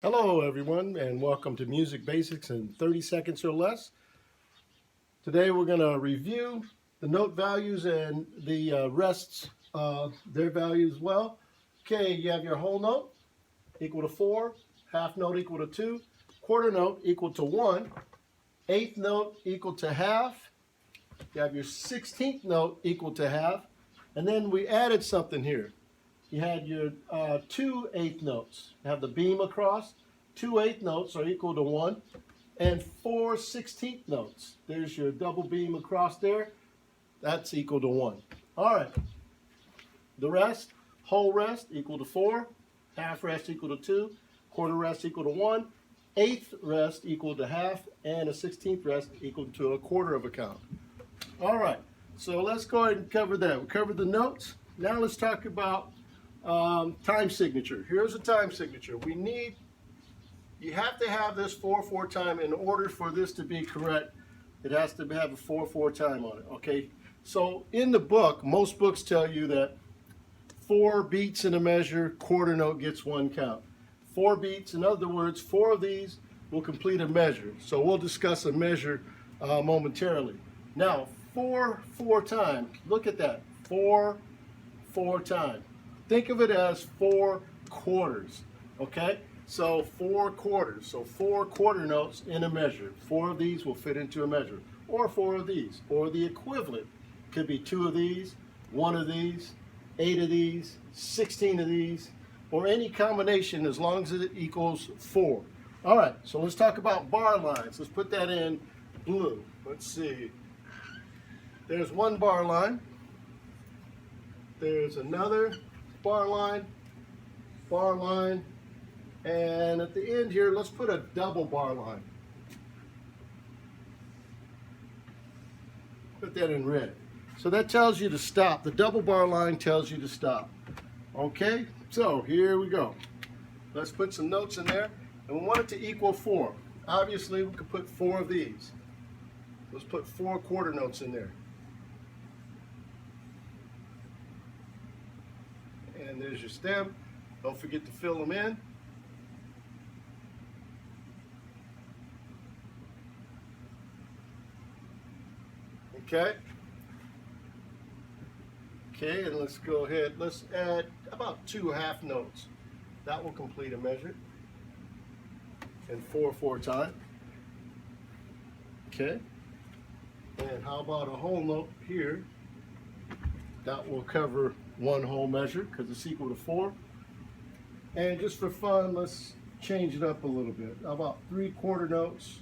Hello everyone and welcome to Music Basics in 30 seconds or less. Today we're going to review the note values and the rests, their values as well. Okay, you have your whole note equal to 4, half note equal to 2, quarter note equal to 1, eighth note equal to half, you have your 16th note equal to half, and then we added something here. You had your 2 eighth notes. You have the beam across. 2 eighth notes are equal to 1, and 4 16th notes. There's your double beam across there. That's equal to 1. All right. The rest, whole rest equal to 4, half rest equal to 2, quarter rest equal to 1, eighth rest equal to half, and a 16th rest equal to a quarter of a count. All right. So let's go ahead and cover that. We covered the notes. Now let's talk about time signature. Here's a time signature. You have to have this 4/4 time in order for this to be correct. It has to have a 4/4 time on it. Okay. So in the book, most books tell you that 4 beats in a measure, quarter note gets 1 count. 4 beats, in other words, 4 of these will complete a measure. So we'll discuss a measure momentarily. Now, 4/4 time. Look at that. 4/4 time. Think of it as 4 quarters, okay? So 4 quarters, so 4 quarter notes in a measure. 4 of these will fit into a measure, or 4 of these, or the equivalent. Could be 2 of these, 1 of these, 8 of these, 16 of these, or any combination as long as it equals 4. All right, so let's talk about bar lines. Let's put that in blue. Let's see. There's one bar line. There's another bar line, and at the end here, let's put a double bar line. Put that in red. So that tells you to stop. The double bar line tells you to stop. Okay, so here we go. Let's put some notes in there, and we want it to equal 4. Obviously, we could put 4 of these. Let's put 4 quarter notes in there. And there's your stem. Don't forget to fill them in. Okay. Okay, and let's go ahead. Let's add about 2 half notes. That will complete a measure in 4/4 time. Okay. And how about a whole note here? That will cover 1 whole measure because it's equal to 4. And just for fun, let's change it up a little bit. How about 3 quarter notes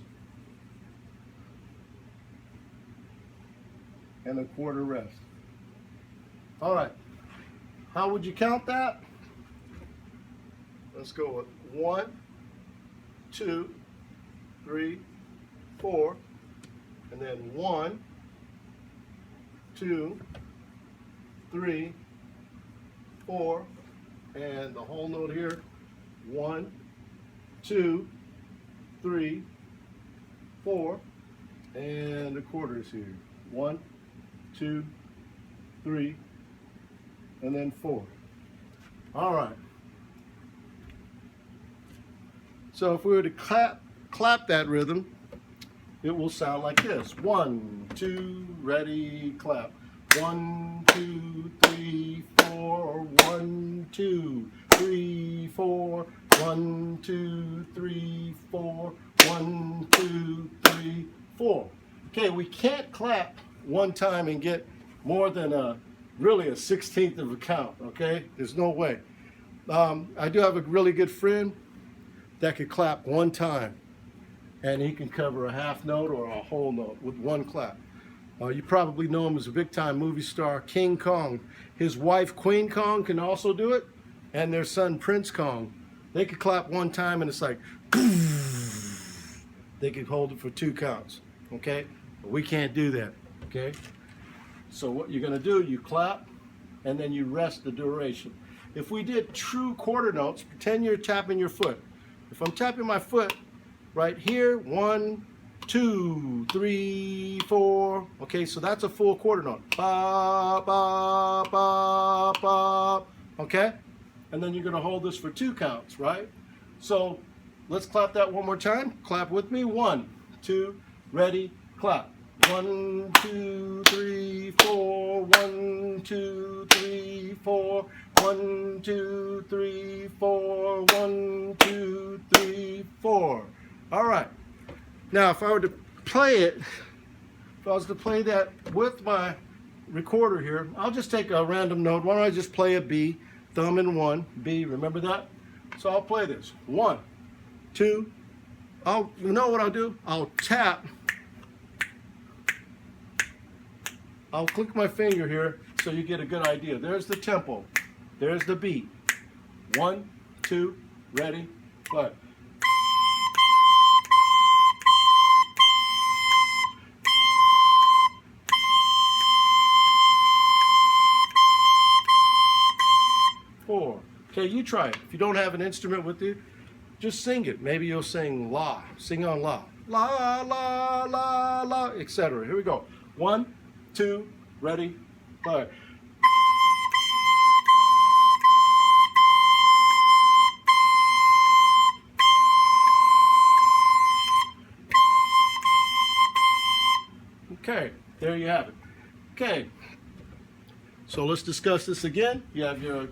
and a quarter rest? All right. How would you count that? Let's go with 1, 2, 3, 4, and then 1, 2, 3, 4, and the whole note here. 1, 2, 3, 4, and the quarters here. 1, 2, 3, and then 4. All right. So if we were to clap that rhythm, it will sound like this. 1, 2, ready, clap. 1, 2, 3, 4. 1, 2, 3, 4. 1, 2, 3, 4. 1, 2, 3, 4. Okay, we can't clap one time and get more than really a 16th of a count, okay? There's no way. I do have a really good friend that could clap one time, and he can cover a half note or a whole note with one clap. You probably know him as a big-time movie star, King Kong. His wife, Queen Kong, can also do it, and their son, Prince Kong. They could clap one time, and it's like, they could hold it for 2 counts, okay? But we can't do that, okay? So what you're going to do, you clap, and then you rest the duration. If we did true quarter notes, pretend you're tapping your foot. If I'm tapping my foot right here, 1, 2, 3, 4. Okay, so that's a full quarter note. Ba, ba, ba, ba. Okay? And then you're going to hold this for 2 counts, right? So let's clap that one more time. Clap with me. 1, 2, ready, clap. 1, 2, 3, 4. 1, 2, 3, 4. 1, 2, 3, 4. 1, 2, 3, 4. All right. Now, if I were to play it, if I was to play that with my recorder here, I'll just take a random note. Why don't I just play a B, thumb in 1, B, remember that? So I'll play this. 1, 2, you know what I'll do? I'll tap. I'll click my finger here so you get a good idea. There's the tempo. There's the beat. 1, 2, ready, play. Four. Okay, you try it. If you don't have an instrument with you, just sing it. Maybe you'll sing la. Sing on la. La, la, la, la, etc. Here we go. 1, 2, ready, play. Okay, there you have it. Okay, so let's discuss this again. You have your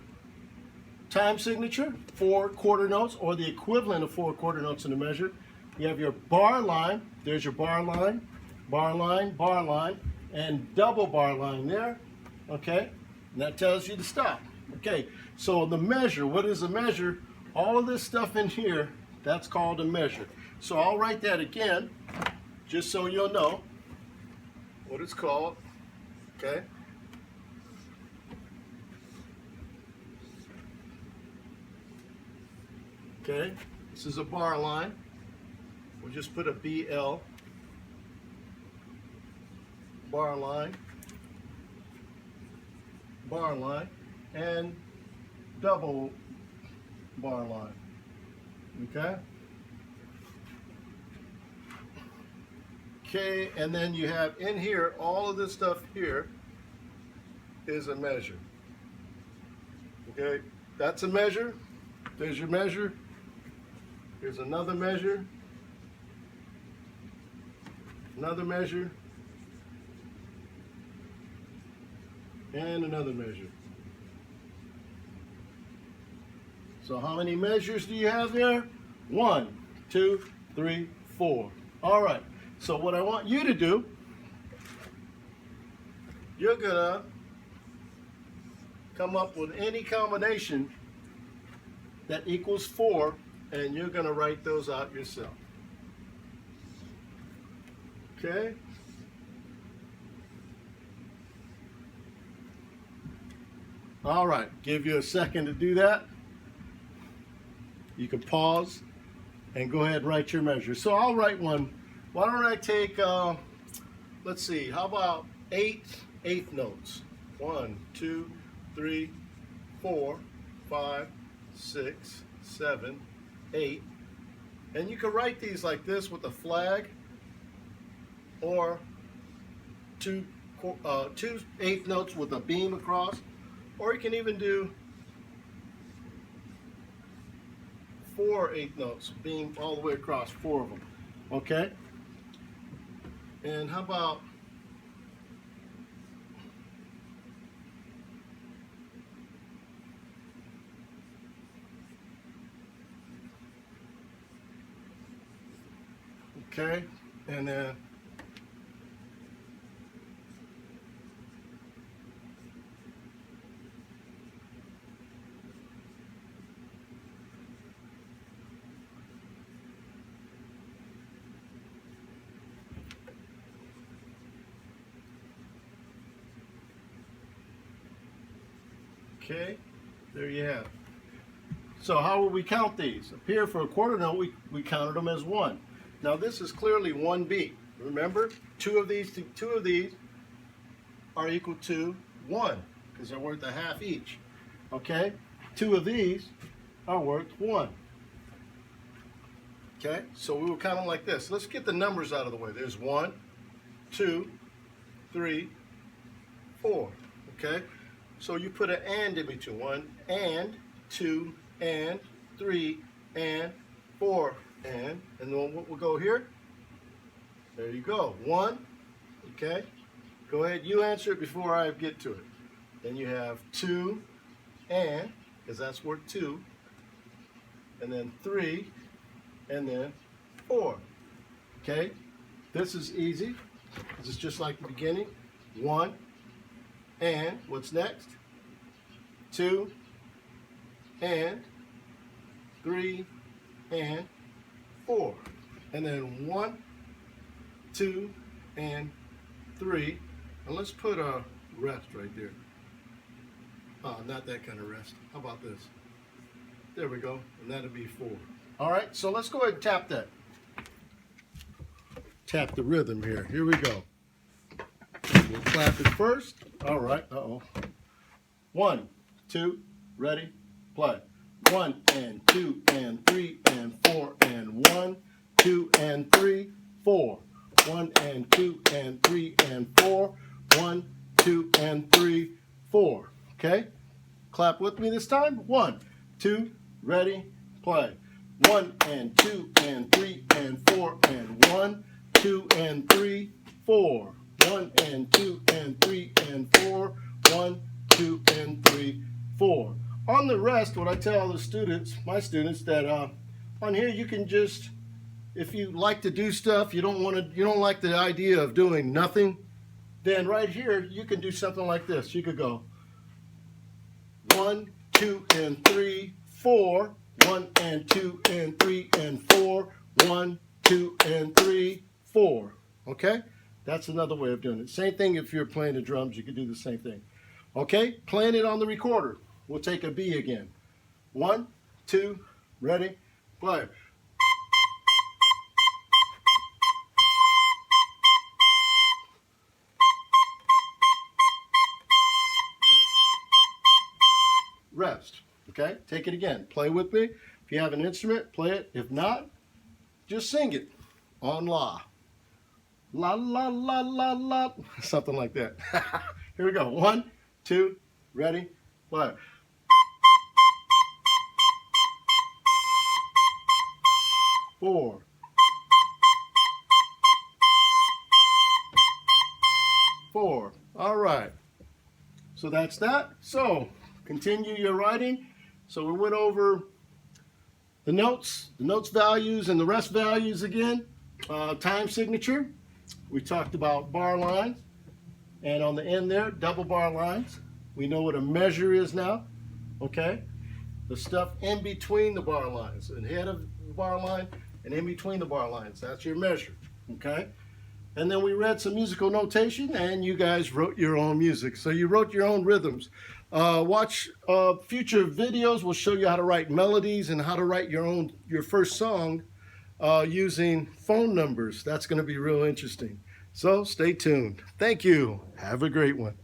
time signature, 4 quarter notes, or the equivalent of 4 quarter notes in a measure. You have your bar line. There's your bar line, bar line, bar line, and double bar line there. Okay, and that tells you to stop. Okay, so the measure, what is a measure? All of this stuff in here, that's called a measure. So I'll write that again, just so you'll know what it's called. Okay. Okay, this is a bar line. We'll just put a BL, bar line, and double bar line. Okay? Okay, and then you have in here, all of this stuff here is a measure. Okay, that's a measure. There's your measure. Here's another measure, another measure, and another measure. So how many measures do you have there? 1, 2, 3, 4. All right, so what I want you to do, you're gonna come up with any combination that equals 4, and you're going to write those out yourself. Okay? All right, give you a second to do that. You can pause and go ahead and write your measure. So I'll write one. Why don't I take, let's see, how about 8 eighth notes? 1, 2, 3, 4, 5, 6, 7, 8, and you can write these like this with a flag, or 2 eighth notes with a beam across, or you can even do 4 eighth notes, beam all the way across, 4 of them. Okay, and how about okay, and then okay, there you have it. So how will we count these? Up here for a quarter note, we counted them as 1. Now this is clearly 1 beat. Remember, two of these are equal to 1 because they're worth a half each. Okay, 2 of these are worth 1. Okay, so we will count them like this. Let's get the numbers out of the way. There's 1, 2, 3, 4. Okay, so you put an and in between. 1 and 2 and 3 and 4. 4, and then we'll go here. There you go. 1, okay? Go ahead, you answer it before I get to it. Then you have 2, and, because that's worth 2, and then 3, and then 4. Okay? This is easy. This is just like the beginning. 1, and, what's next? 2, and, 3, and 4. And then 1, 2, and 3. And let's put a rest right there. Oh, not that kind of rest. How about this? There we go. And that'll be 4. All right, so let's go ahead and tap that. Tap the rhythm here. Here we go. We'll clap it first. All right. Uh-oh. 1, 2, ready, play. 1 and 2 and 3 and 4 and 1, 2 and 3, 4. 1 and 2 and 3 and 4. 1, 2 and 3, 4. Okay? Clap with me this time. 1, 2, ready, play. 1 and 2 and 3 and 4 and 1, 2 and 3, 4. 1 and 2 and 3 and 4. 1, 2 and 3, 4. On the rest, what I tell the students, my students, that on here you can just, if you like to do stuff, you don't like the idea of doing nothing, then right here you can do something like this. You could go 1, 2 and 3, 4. 1 and 2 and 3 and 4. 1, 2 and 3, 4. Okay? That's another way of doing it. Same thing if you're playing the drums, you can do the same thing. Okay? Playing it on the recorder. We'll take a B again. 1, 2, ready, play. Rest. Okay? Take it again. Play with me. If you have an instrument, play it. If not, just sing it on La. La, la, la, la, la. Something like that. Here we go. 1, 2, ready, play. 4. 4. All right. So that's that. So continue your writing. So we went over the notes values and the rest values again. Time signature. We talked about bar lines. And on the end there, double bar lines. We know what a measure is now. Okay? The stuff in between the bar lines. Ahead of the bar line and in between the bar lines. That's your measure. Okay? And then we read some musical notation, and you guys wrote your own music. So you wrote your own rhythms. Watch future videos. We'll show you how to write melodies and how to write your first song using phone numbers. That's going to be real interesting. So stay tuned. Thank you. Have a great one.